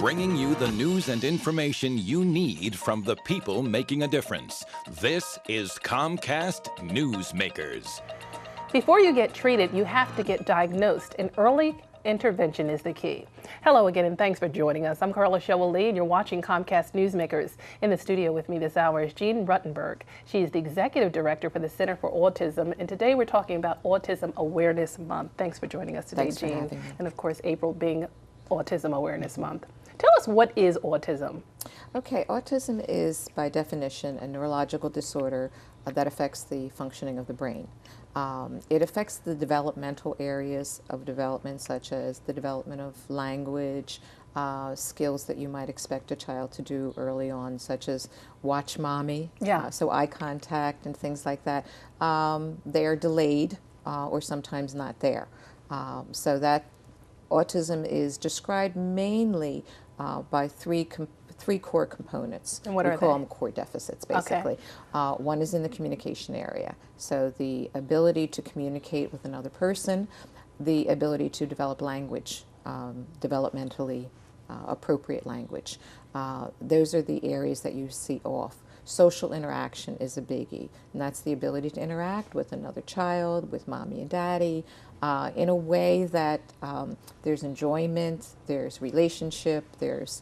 bringing you the news and information you need from the people making a difference. This is Comcast Newsmakers. Before you get treated, you have to get diagnosed, and early intervention is the key. Hello again, and thanks for joining us. I'm Carla Showell-Lee, and you're watching Comcast Newsmakers. In the studio with me this hour is Jean Ruttenberg. She is the Executive Director for the Center for Autism, and today we're talking about Autism Awareness Month. Thanks for joining us today, Jean. And of course, April being Autism Awareness Month. Tell us, what is autism? Okay, autism is, by definition, a neurological disorder that affects the functioning of the brain. It affects the developmental areas of development, such as the development of language, skills that you might expect a child to do early on, such as watch mommy, so eye contact and things like that. They are delayed or sometimes not there. So that autism is described mainly by three core components. And what are they? We call them core deficits, basically. Okay. One is in the communication area. So the ability to communicate with another person, the ability to develop language, developmentally appropriate language. Those are the areas that you see off. Social interaction is a biggie, and that's the ability to interact with another child, with mommy and daddy, in a way that there's enjoyment, there's relationship, there's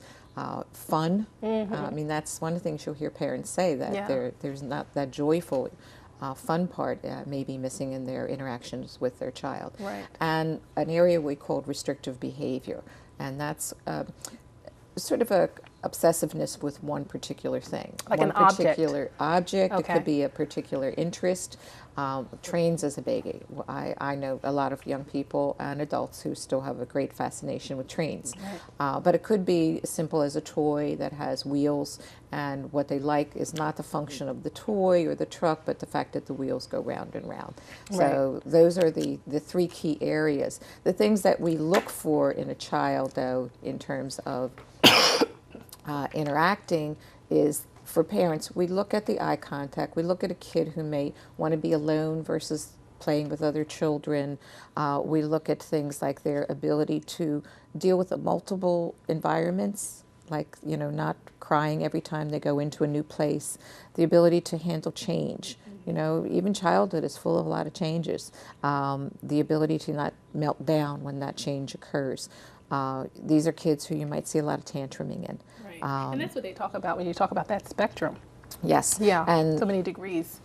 fun. I mean, that's one of the things you'll hear parents say, that there's not that joyful fun part may be missing in their interactions with their child. Right. And an area we called restrictive behavior, and that's sort of a obsessiveness with one particular thing. Like one an object. particular object. Okay. It could be a particular interest. Trains is a biggie. I know a lot of young people and adults who still have a great fascination with trains. Right. But it could be as simple as a toy that has wheels, and what they like is not the function of the toy or the truck, but the fact that the wheels go round and round. Right. So those are the three key areas. The things that we look for in a child, though, in terms of interacting, is, for parents, we look at the eye contact. We look at a kid who may want to be alone versus playing with other children. We look at things like their ability to deal with multiple environments, like, you know, not crying every time they go into a new place. The ability to handle change. You know, even childhood is full of a lot of changes. The ability to not melt down when that change occurs. These are kids who you might see a lot of tantruming in. Right. And that's what they talk about when you talk about that spectrum. Yes. Yeah, and so many degrees.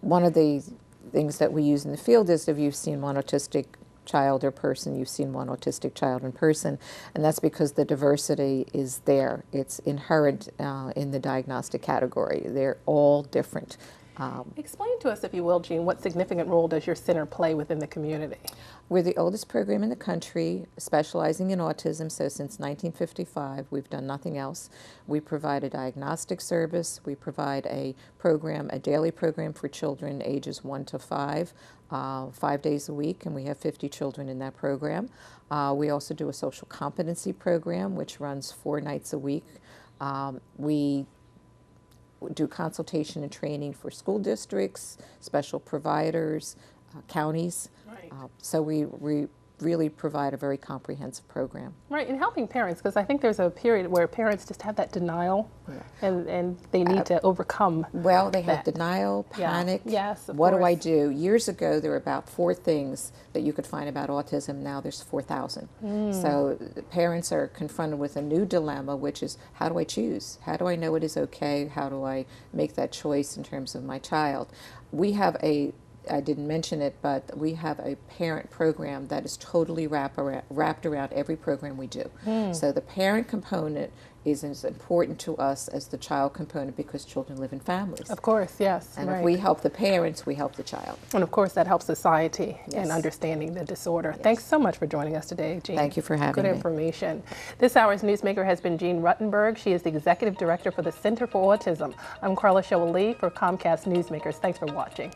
One of the things that we use in the field is, if you've seen one autistic child or person, you've seen one autistic child in person, and that's because the diversity is there. It's inherent in the diagnostic category. They're all different. Explain to us, if you will, Jean, what significant role does your center play within the community? We're the oldest program in the country specializing in autism, so since 1955 we've done nothing else. We provide a diagnostic service, we provide a program, a daily program for children ages 1 to 5, 5 days a week, and we have 50 children in that program. We also do a social competency program which runs 4 nights a week. We do consultation and training for school districts, special providers, counties. Right. So we really provide a very comprehensive program. Right, and helping parents, because I think there's a period where parents just have that denial, and they need to overcome. Well, they have denial, panic. Yes, what do I do? Years ago, there were about 4 things that you could find about autism. Now there's 4,000. So parents are confronted with a new dilemma, which is, how do I choose? How do I know it is okay? How do I make that choice in terms of my child? We have I didn't mention it, but we have a parent program that is totally wrapped around every program we do. So the parent component is as important to us as the child component, because children live in families. Of course, yes. And if we help the parents, we help the child. And of course, that helps society in understanding the disorder. Yes. Thanks so much for joining us today, Jean. Thank you for having me. Good information. This hour's newsmaker has been Jean Ruttenberg. She is the Executive Director for the Center for Autism. I'm Carla Showell-Lee for Comcast Newsmakers. Thanks for watching.